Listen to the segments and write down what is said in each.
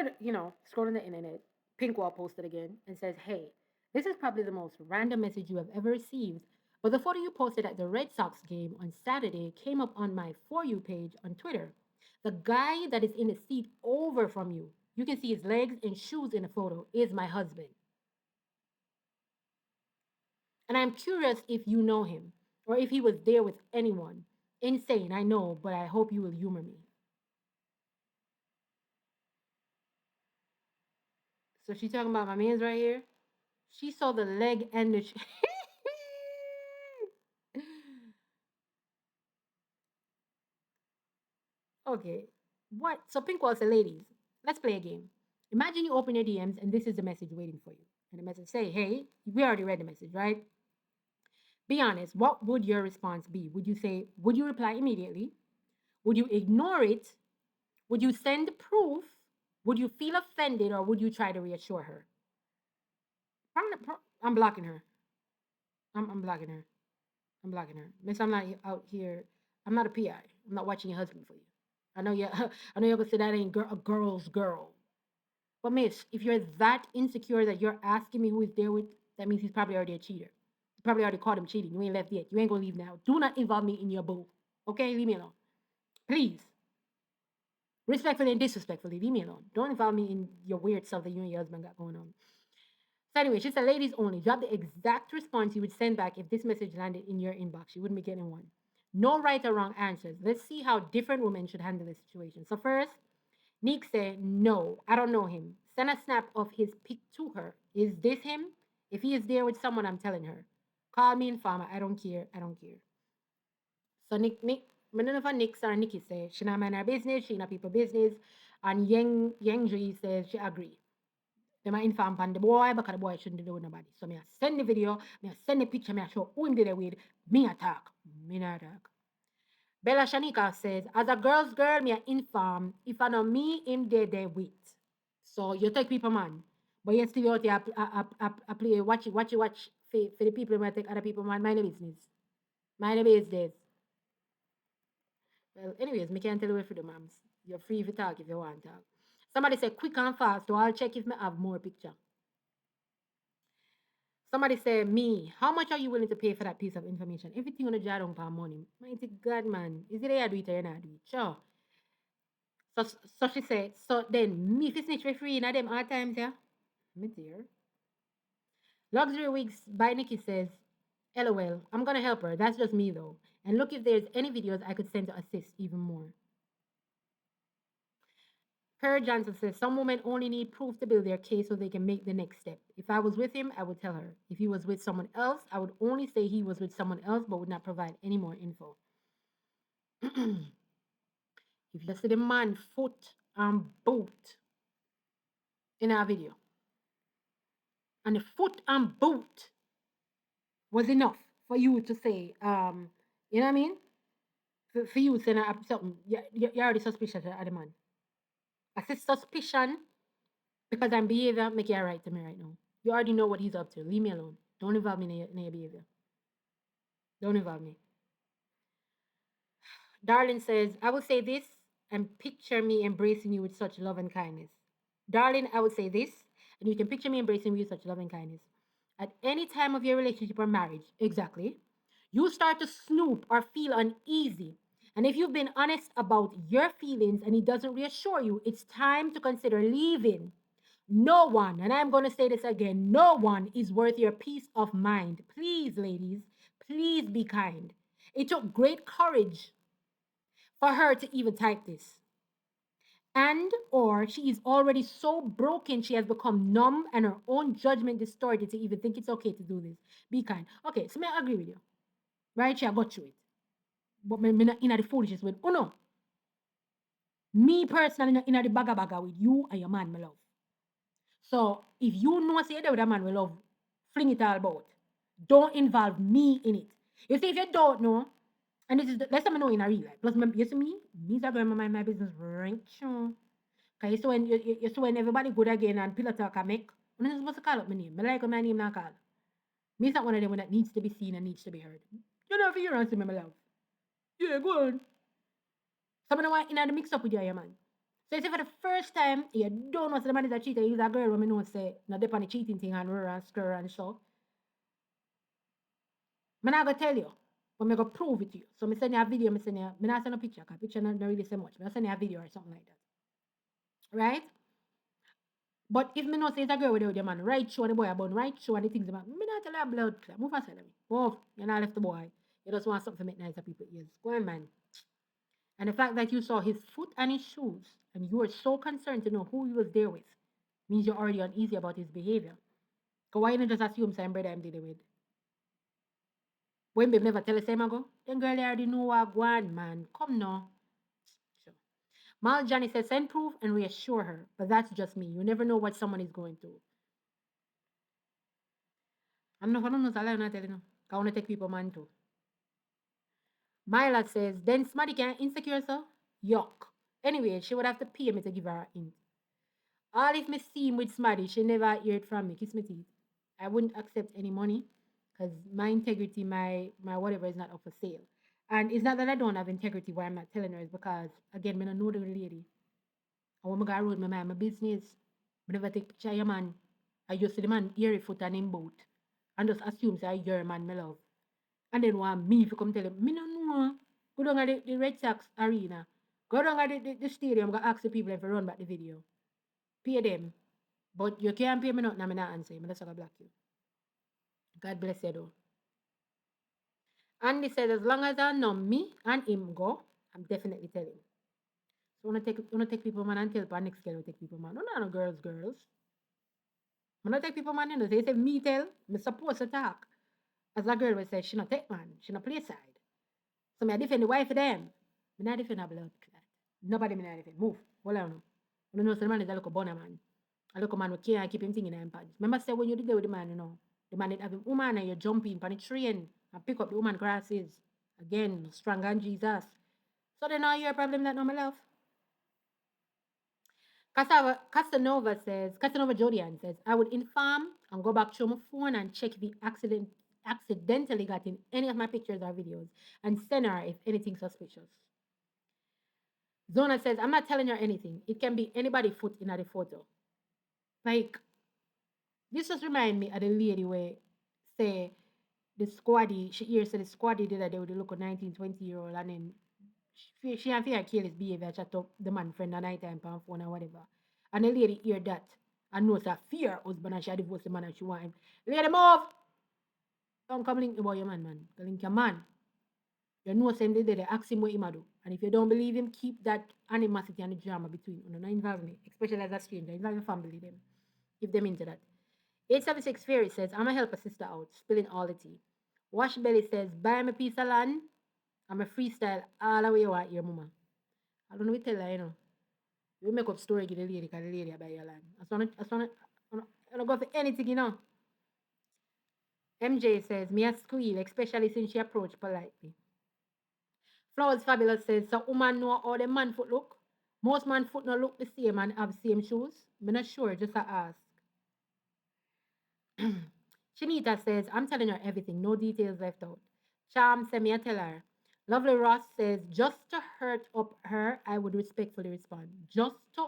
here, scrolling the internet, Pinkwall posted again and says, "Hey, this is probably the most random message you have ever received, but the photo you posted at the Red Sox game on Saturday came up on my For You page on Twitter. The guy that is in the seat over from you can see his legs and shoes in the photo, is my husband. And I'm curious if you know him or if he was there with anyone. Insane, I know, but I hope you will humor me." So she's talking about my man's right here. She saw the leg and the. Okay. What? So Pinkwall said, "Ladies, let's play a game. Imagine you open your DMs and this is the message waiting for you. And the message say, hey, we already read the message, right? Be honest. What would your response be? Would you reply immediately? Would you ignore it? Would you send proof? Would you feel offended or would you try to reassure her?" I'm blocking her. I'm blocking her. I'm blocking her. Miss, I'm not out here. I'm not a PI. I'm not watching your husband for you. I know you. I know you're gonna say that ain't a girl's girl. But miss, if you're that insecure that you're asking me who he's there with, that means he's probably already a cheater. You probably already caught him cheating. You ain't left yet. You ain't gonna leave now. Do not involve me in your bull. Okay, leave me alone, please. Respectfully and disrespectfully, leave me alone. Don't involve me in your weird stuff that you and your husband got going on. So anyway, she said, "Ladies only. Drop the exact response you would send back if this message landed in your inbox. You wouldn't be getting one. No right or wrong answers. Let's see how different women should handle this situation." So first, Nick said, "No, I don't know him. Send a snap of his pic to her. Is this him? If he is there with someone, I'm telling her. Call me informer. I don't care. I don't care." So I don't know if Nick or Nikki say she not mind her business, she not people business. And Yang says she agree. They might inform on the boy because the boy shouldn't do with nobody. So me I send the video, me I send the picture, me I show who him did it with. Me attack. Me not attack. Bella Shanika says, "As a girl's girl, me I inform if I know me, him there with." So you take people man. But you still out there I play watch for the people who might take other people man. Mind the business. Mind the business. Well, anyways, me can't tell you what for the moms. You're free to talk if you want to talk. Somebody say quick and fast, so I'll check if me have more picture. Somebody say, "Me, how much are you willing to pay for that piece of information?" Everything on the jar don't pay money. Mighty God, man. Is it there you do it or you not do it? Sure. So she said, "So then, me if it's snitch for free in them hard times, yeah?" Me dear. Luxury Weeks by Nikki says, "LOL, I'm gonna help her. That's just me though. And look if there's any videos I could send to assist even more." Per Johnson says, "Some women only need proof to build their case so they can make the next step. If I was with him, I would tell her. If he was with someone else, I would only say he was with someone else but would not provide any more info." If you see the man foot and boot in our video, and the foot and boot was enough for you to say, you know what I mean? For you to say something, you're already suspicious of the man. I say suspicion because I'm behavior make you right to me right now. You already know what he's up to. Leave me alone. Don't involve me in your behavior. Don't involve me. Darling says, "I will say this and picture me embracing you with such love and kindness." Darling, I would say this, and you can picture me embracing you with such love and kindness. At any time of your relationship or marriage, exactly, you start to snoop or feel uneasy. And if you've been honest about your feelings and he doesn't reassure you, it's time to consider leaving. No one, and I'm going to say this again, no one is worth your peace of mind. Please, ladies, please be kind. It took great courage for her to even type this. And or she is already so broken she has become numb and her own judgment distorted to even think it's okay to do this. Be kind. Okay, so I agree with you. Right? She got through it. But me not in the foolishness with, oh no. Me personally in the baga with you and your man, my love. So if you know say that with a man, we love, fling it all about. Don't involve me in it. You see, if you don't know, and this is let's say I know in a real life. Plus, you see me is going to mind my business right sure. Cause you so when everybody good again and pillow talk I make, I'm not supposed to call up my name. I like my name not call. Me is not one of them that needs to be seen and needs to be heard. You know if you answer me, my love. Yeah, go on. Someone want in the mix up with you, man. So you see, for the first time, you don't know say the man is a cheater. He's a girl when me know say no dep on the cheating thing and rur and stir and so. I'm not gonna tell you, but I'm gonna prove it to you. So I send you a video, I send you, I not send a picture, because picture not really say much. I send you a video or something like that. Right? But if me know say it's a girl with your man, right show the boy about right show and the things about me not tell her blood clot. Move aside of me. Move. You not left the boy. You just want something to make nice of people ears. Go on, man. And the fact that you saw his foot and his shoes and you were so concerned to know who he was there with means you're already uneasy about his behavior. Because why you not just assume same brother I'm dealing with? When babe never tell the same ago, then girl you already know what go on, man. Come now. Sure. Mal Johnny says send proof and reassure her, but that's just me. You never know what someone is going through. I'm not gonna tell you, not telling you. I want to take people man too. Myla says, then Smarty can insecure so? Yuck. Anyway, she would have to pay me to give her a hint. All if me see him with Smarty, she never hear it from me. Kiss me teeth. I wouldn't accept any money because my integrity, my whatever is not up for sale. And it's not that I don't have integrity why I'm not telling her, it's because again, me don't know the lady. I want me go road, me mind my business. I never take picture of your man. I just see the man ear foot and him boat. And just assume say I your man me love. And then want me to come tell him, me no know. Go down at the Red Sox arena. Go down at the stadium, go ask the people if they run back the video. Pay them. But you can't pay me nothing, I'm not answer. I'm just gonna block you. God bless you though. Andy said, as long as I know me and him go, I'm definitely telling. So wanna take people man and tell for next girl will take people man. No girls. When I take people man, you know, they say me tell, me supposed to talk. As a girl will say, she not take man, she not play side. So me I defend the wife for them. Me not defend a blood clot. Nobody me not defend. Move. Hold on. You know, so the man is a little bonner man. A little man who can't keep him thinking in him pants. Remember say when you did there with the man, you know, the man did have him woman and you jump in on the train and pick up the woman grasses. Again, strong and Jesus. So then now your problem that no my love. Casanova Jodian says, I would inform and go back to my phone and check if he accidentally got in any of my pictures or videos and send her if anything suspicious. Zona says, I'm not telling her anything. It can be anybody foot in the photo. Like, this just remind me of the lady where say the squaddy, she hears say the squaddy did that day with the local 19, 20-year-old and then she have fear careless behavior, chat up the man friend at night time on phone or whatever. And the lady hear that and knows that fear husband and she divorced the man and she want him. Lady move! Don't come link about your man. Go link your man. You know same day they ask him what he do. And if you don't believe him, keep that animosity and the drama between you. Not involve me. Especially as a stranger. Involve your family them. If them into that. 876 Fairy says, I'ma help a sister out, spilling all the tea. Wash Belly says, buy me a piece of land. I'm a freestyle all the way you want your mama. I don't know what tell her, you know. You make up story give the lady because the lady buy your land. I don't go for anything, you know. MJ says, me a squeal, especially since she approached politely. Flowers Fabulous says, so woman know how the man foot look? Most man foot no look the same and have same shoes. Me not sure, just to ask. Shanita says, I'm telling her everything, no details left out. Charm send me a tell her. Lovely Ross says, just to hurt up her, I would respectfully respond. Just to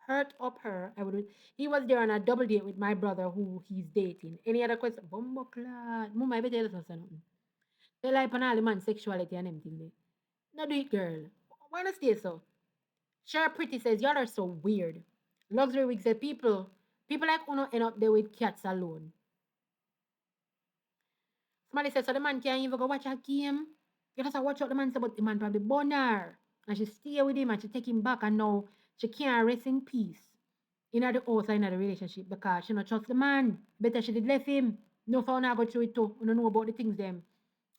hurt up her, I would. He was there on a double date with my brother who he's dating. Any other question? Bumbleclad. Mama, I better tell us something. They like on all the man sexuality and everything. No do it, girl. Why not stay so? Sure Pretty says, y'all are so weird. Luxury Week said, people like Uno end up there with cats alone. Somebody says, so the man can't even go watch a game. You just watch out the man say, but the man probably born her. And she stay with him and she take him back and now she can't rest in peace. In the house or in the relationship because she not trust the man. Better she did left him. No for now go through it too. You don't know about the things them.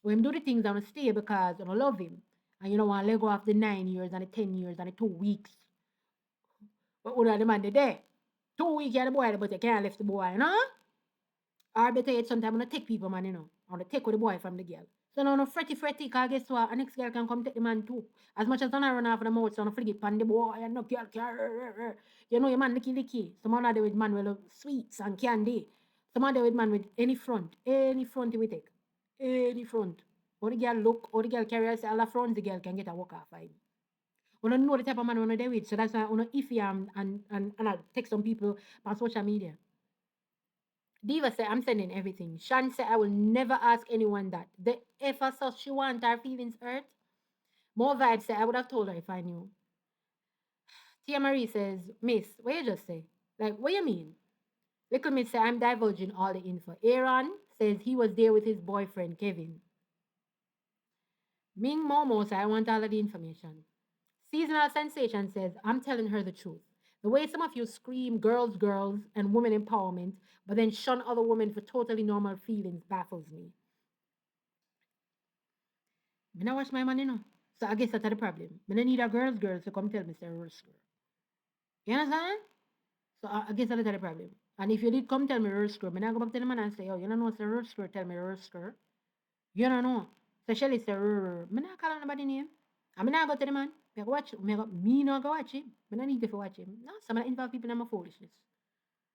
When him do the things I want to stay because you don't love him. And you don't want to let go of the 9 years and the 10 years and the 2 weeks. But what are the man there? 2 weeks you're the boy, but you can't left the boy, you know? Or better yet, sometimes I'm going to take people, man, you know. I want to take with the boy from the girl. So now, no fretty, because guess what? A next girl can come take the man too. As much as I run off the mouth, so I fling it pan the boy, and no girl can. You know, your man licky. Some other day with man with sweets and candy. Some other with man with any front we take. Any front. Or the girl look, or the girl carry us, all the front the girl can get a walk off. Fine. We don't know the type of man we there with. So that's why we iffy and I text some people on social media. Diva said, I'm sending everything. Shan said, I will never ask anyone that. The if I saw she want her feelings hurt. More vibes said, I would have told her if I knew. Tia Marie says, Miss, what you just say? Like, what you mean? Little Miss said, I'm divulging all the info. Aaron says he was there with his boyfriend, Kevin. Ming Momo said, I want all of the information. Seasonal Sensation says, I'm telling her the truth. The way some of you scream girls, girls, and women empowerment, but then shun other women for totally normal feelings baffles me. I don't watch my man, you know. So I guess that's the problem. I don't need a girls to come tell me say reverse girl. You understand? So I guess that's the problem. And if you did come tell me reverse girl, I go back to the man and say, oh, you don't know what's a reverse girl, tell me reverse girl. You don't know. So Shelly say, I not call nobody name. I mean, I go to the man. I go watch. Me no go watch him. I don't need to watch him. No, some involve people in my foolishness.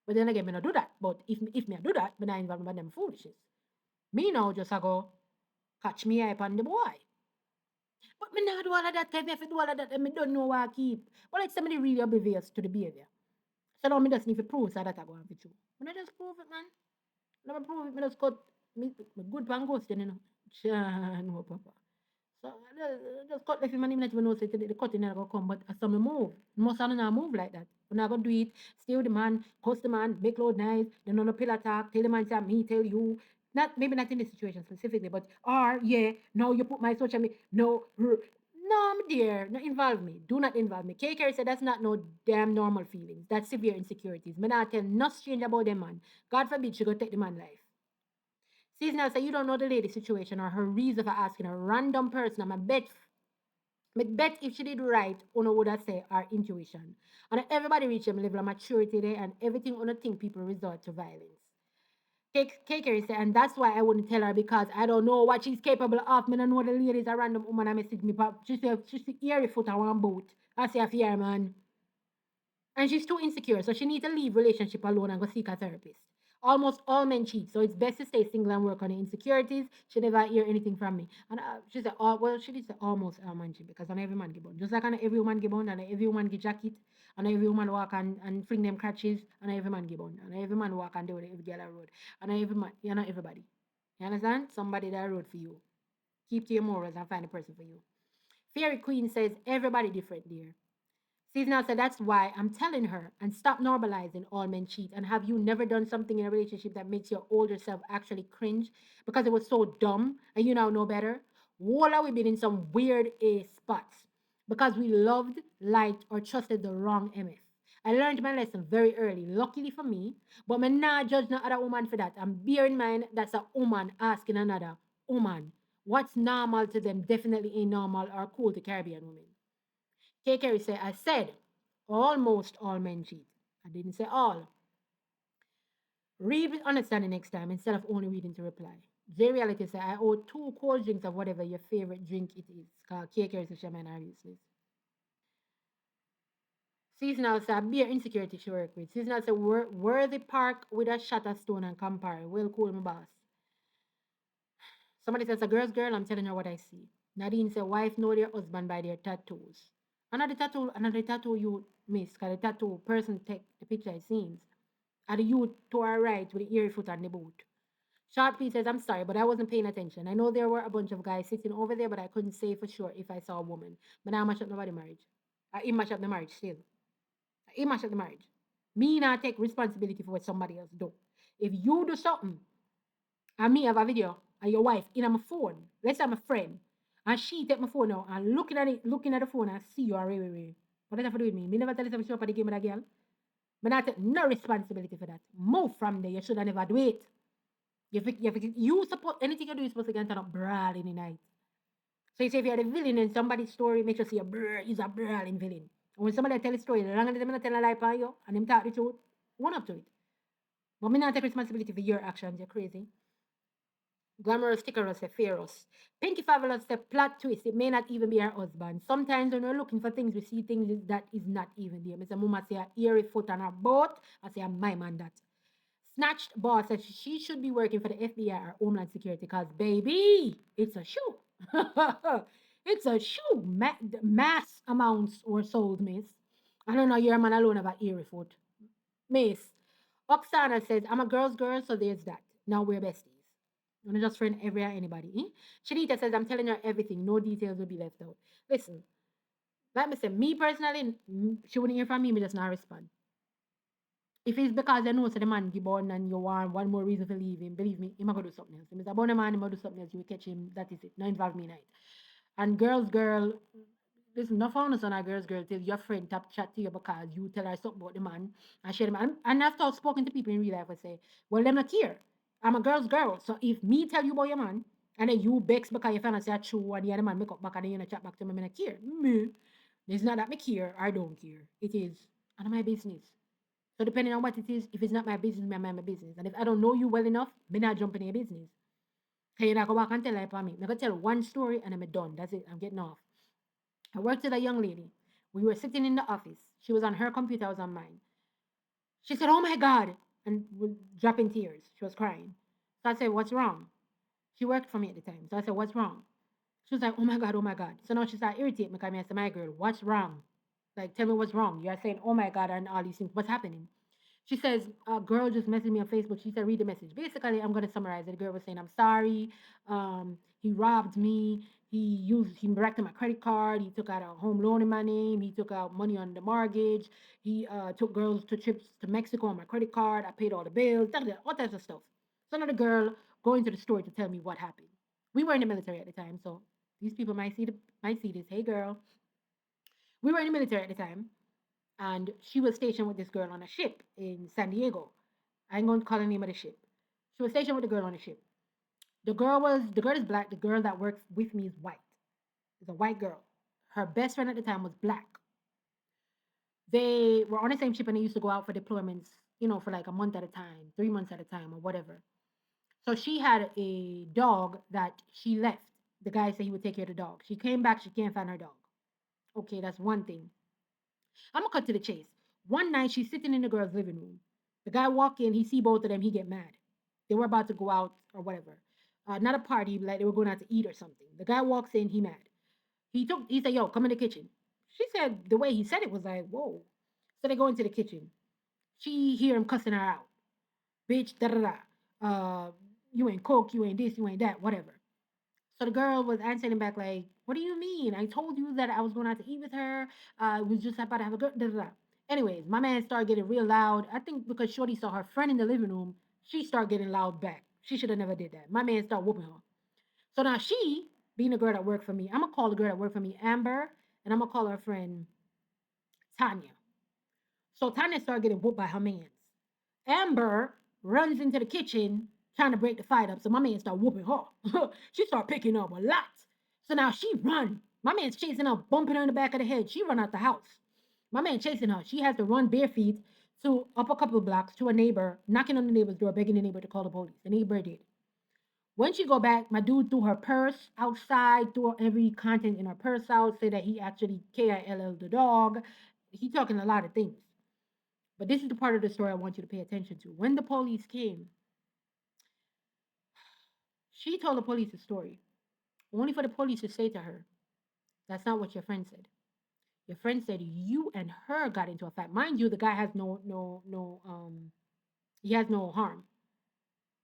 But then again, me not do that. But if me do that, me not involve in them foolishness. Me now just I go catch me up on the boy. But me not do all of that. If me have to do all of that, and me don't know what I keep. Well, like somebody really oblivious to the behavior. So now me just need to prove so that I go and be true. Me not just prove it, man. Let me prove it. Me just cut me good pan ghosting, you know. No, papa. So just cut left him and him not even know say the cutting never go come, but as some move. Most of them not move like that. We're not gonna do it, stay with the man, cost the man, make load nice, then on a pillar talk, tell the man say me tell you. Not maybe not in this situation specifically, but yeah, no, you put my social media no no, I'm there. No involve me. Do not involve me. K Carey said that's not no damn normal feelings. That's severe insecurities. Me not tell no strange about them man. God forbid she go take the man life. Seasonal say you don't know the lady situation or her reason for asking a random person. I bet if she did right, Una would have said our intuition. And everybody reach them level of maturity there and everything Una think people resort to violence. Kaker said, and that's why I wouldn't tell her because I don't know what she's capable of. Me don't know the lady is a random woman. I message me, but she said she's the eerie foot on one boat. I say a fear man. And she's too insecure, so she needs to leave relationship alone and go seek a therapist. Almost all men cheat, so it's best to stay single and work on the insecurities. She never hear anything from me. And she said, oh, well, she did say almost all man cheat because on every man get born. Just like on every woman get born, and every woman get jacket, and every woman walk and fling them crutches, and every man get born. And every man walk and do it every girl on road. And every man, you're not everybody. You understand? Somebody that road for you. Keep to your morals and find a person for you. Fairy Queen says, everybody different, dear. Seasonal said, that's why I'm telling her and stop normalizing all men cheat. And have you never done something in a relationship that makes your older self actually cringe because it was so dumb and you now know better? Voila, we've been in some weird A spots because we loved, liked, or trusted the wrong MF. I learned my lesson very early, luckily for me, but me not judge no other woman for that. And bear in mind that's a woman asking another woman. What's normal to them definitely ain't normal or cool to Caribbean women. K. Carey said, I said almost all men cheat. I didn't say all. Read with understanding next time instead of only reading to reply. J Reality said, I owe 2 cold drinks of whatever your favorite drink it is. Called K. Carey said, Shaman are useless. Seasonal said, beer insecurity she work with. Seasonal said, worthy park with a shot of stone and compare. Well, cool, my boss. Somebody says, a girl's girl, I'm telling her what I see. Nadine said, wife know their husband by their tattoos. Another tattoo you miss, because the tattoo person take the picture it seems. And the youth to our right with the ear foot on the boot. Short P says, I'm sorry, but I wasn't paying attention. I know there were a bunch of guys sitting over there, but I couldn't say for sure if I saw a woman. But now I mash up nobody marriage. I mash up the marriage still. I mash up the marriage. Me not take responsibility for what somebody else do. If you do something, and me have a video and your wife in my phone, let's say I'm a friend, and she take my phone now and looking at the phone and see you are really. What does that have to do with me? Me never tell you to show up at the game with a girl. But I take no responsibility for that. Move from there. You should have never do it. You support anything you do, you're supposed to get into a brawl in the night. So you say if you're the villain in somebody's story, make sure you see a brawl, he's a brawling villain. And when somebody tell a story, the longer they tell a lie on you and them talk the truth, one up to it. But me not take responsibility for your actions, you're crazy. Glamorous sticker say Pharaohs. Pinky Fabulous say plot twist. It may not even be her husband. Sometimes when we're looking for things, we see things that is not even there. Mr. Mama say a eerie foot on her boat. I say my man that. Snatched boss said she should be working for the FBI or Homeland Security because baby, it's a show. It's a mass amounts or souls, miss. I don't know, you're a man alone about eerie foot. Miss. Oksana says, I'm a girl's girl, so there's that. Now we're besties. I'm not just friend every and anybody. Eh? Shanita says, I'm telling her everything. No details will be left out. Listen, let me say, me personally, she wouldn't hear from me, me just not respond. If it's because I know so the man be born and you want one more reason to leave him, believe me, he might go do something else. If it's about a man, he might do something else. You will catch him. That is it. Not involve me night. And girl, listen, not found us on our girl till your friend tap chat to you because you tell her something about the man and share the man. And after I've spoken to people in real life, I say, well, them not here. I'm a girl's girl. So if me tell you about your man and then you bex because you find out say true and the other man make up back and then you not chat back to me, I not care. Me. It's not that me care, I don't care. It is none of my business. So depending on what it is, if it's not my business, me mind my business. And if I don't know you well enough, me not jump in your business. Can you not go back and tell her about me? I'm gonna tell one story and I'm done. That's it. I'm getting off. I worked with a young lady. We were sitting in the office. She was on her computer, I was on mine. She said, "Oh my God," and was dropping tears. She was crying. So I said, "What's wrong?" She worked for me at the time. So I said, "What's wrong?" She was like, "Oh my God, oh my God." So now she started irritating me because I said, "My girl, what's wrong? Like, tell me what's wrong. You are saying, oh my God, and all these things. What's happening?" She says, a girl just messaged me on Facebook. She said, read the message. Basically, I'm going to summarize it. The girl was saying, I'm sorry. He robbed me. He racked my credit card. He took out a home loan in my name. He took out money on the mortgage. He took girls to trips to Mexico on my credit card. I paid all the bills, all types of stuff. So now the girl going to the store to tell me what happened. We were in the military at the time, so these people might see this. Hey, girl, we were in the military at the time, and she was stationed with this girl on a ship in San Diego. I ain't going to call the name of the ship. She was stationed with the girl on the ship. The girl is black. The girl that works with me is white. It's a white girl. Her best friend at the time was black. They were on the same ship and they used to go out for deployments, for like a month at a time, 3 months at a time, or whatever. So she had a dog that she left. The guy said he would take care of the dog. She came back, she can't find her dog. Okay, that's one thing. I'm gonna cut to the chase. One night she's sitting in the girl's living room. The guy walk in, he see both of them, he get mad. They were about to go out or whatever. Not a party, like they were going out to eat or something. The guy walks in, he mad. He said, yo, come in the kitchen. She said the way he said it was like, whoa. So they go into the kitchen. She hear him cussing her out. Bitch, da da da. You ain't cook, you ain't this, you ain't that, whatever. So the girl was answering back like, "What do you mean? I told you that I was going out to eat with her. We was just about to have a good." Da, da, da. Anyways, my man started getting real loud. I think because Shorty saw her friend in the living room, she started getting loud back. She should have never did that. My man started whooping her. So now she, being a girl that worked for me, I'm gonna call the girl that worked for me Amber, and I'm gonna call her friend Tanya. So Tanya started getting whooped by her mans. Amber runs into the kitchen trying to break the fight up. So my man start whooping her. She start picking up a lot. So now she run. My man's chasing her, bumping her in the back of the head. She run out the house. My man chasing her. She has to run bare feet to up a couple of blocks to a neighbor, knocking on the neighbor's door, begging the neighbor to call the police. The neighbor did. When she go back, my dude threw her purse outside, threw every content in her purse out, said that he actually KILL the dog. He talking a lot of things. But this is the part of the story I want you to pay attention to. When the police came, she told the police a story, only for the police to say to her, "That's not what your friend said. Your friend said you and her got into a fight. Mind you, the guy has he has no harm.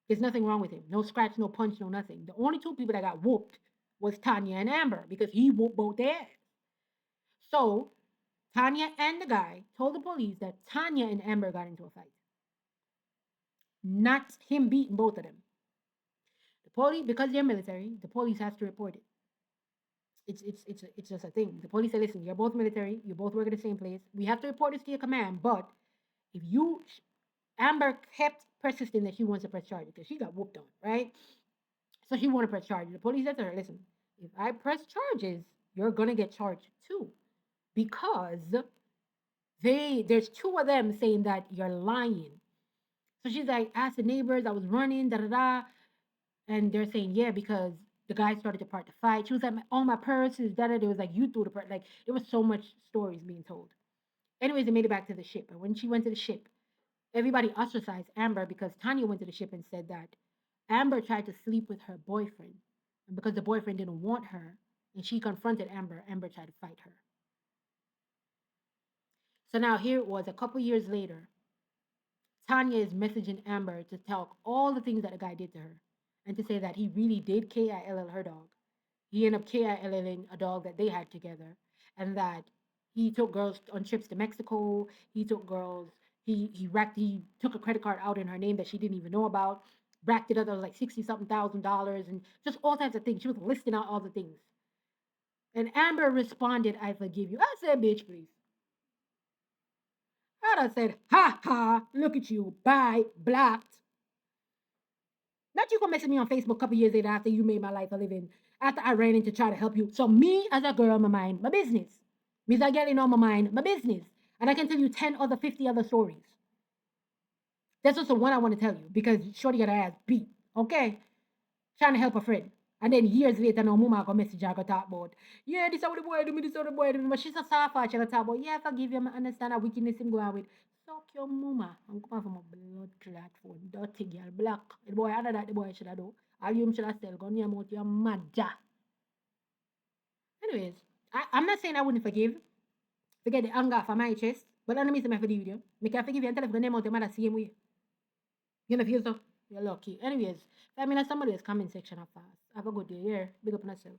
There's nothing wrong with him. No scratch, no punch, no nothing. The only two people that got whooped was Tanya and Amber because he whooped both their ass. So Tanya and the guy told the police that Tanya and Amber got into a fight, not him beating both of them. The police, because they're military, the police has to report it. It's just a thing. The police say, listen, you're both military, you both work at the same place. We have to report this to your command, but if you Amber kept persisting that she wants to press charges because she got whooped on, right? So she wanted to press charges. The police said to her, listen, if I press charges, you're gonna get charged too. Because there's two of them saying that you're lying. So she's like, ask the neighbors, I was running, da da da. And they're saying, yeah, because the guy started to part the fight. She was like, all my purses, da da. It was like, you threw the purse. Like, there was so much stories being told. Anyways, they made it back to the ship. And when she went to the ship, everybody ostracized Amber because Tanya went to the ship and said that Amber tried to sleep with her boyfriend. And because the boyfriend didn't want her, and she confronted Amber. Amber tried to fight her. So now here it was a couple years later. Tanya is messaging Amber to tell all the things that the guy did to her and to say that he really did KILL her dog. He ended up KILLing a dog that they had together, and that he took girls on trips to Mexico. He took girls. He took a credit card out in her name that she didn't even know about. Racked it up. It was like 60 something $1,000 and just all types of things. She was listing out all the things. And Amber responded, "I forgive you." I said, "Bitch, please." I said, "Ha ha, look at you, bye, blocked." Not you gonna message me on Facebook a couple years later after you made my life a living, after I ran in to try to help you. So me as a girl, my mind, my business. Me as a girl in on my mind, my business. And I can tell you 10 other, 50 other stories. That's just the one I want to tell you because Shorty got her ass beat. Okay? Trying to help a friend. And then years later, no mama go message her, go talk about, yeah, this is what the boy do me, this is what the boy do me. But she's a soft heart, she go talk about, yeah, forgive you, I understand that wickedness him going with. Suck your mama. I'm coming from a blood clot phone. Dirty girl, black. The boy, other that the boy should have do. All you should have still gone your mouth, your madja. Anyways, I'm not saying I wouldn't forgive. Forget the anger from my chest. But I don't mean to make a video. Make I forgive you until I've gone name out the mother same way. You know, feel so? You're lucky. Anyways, I mean, somebody is comment section of fast. Have a good day. Yeah, big up on yourself.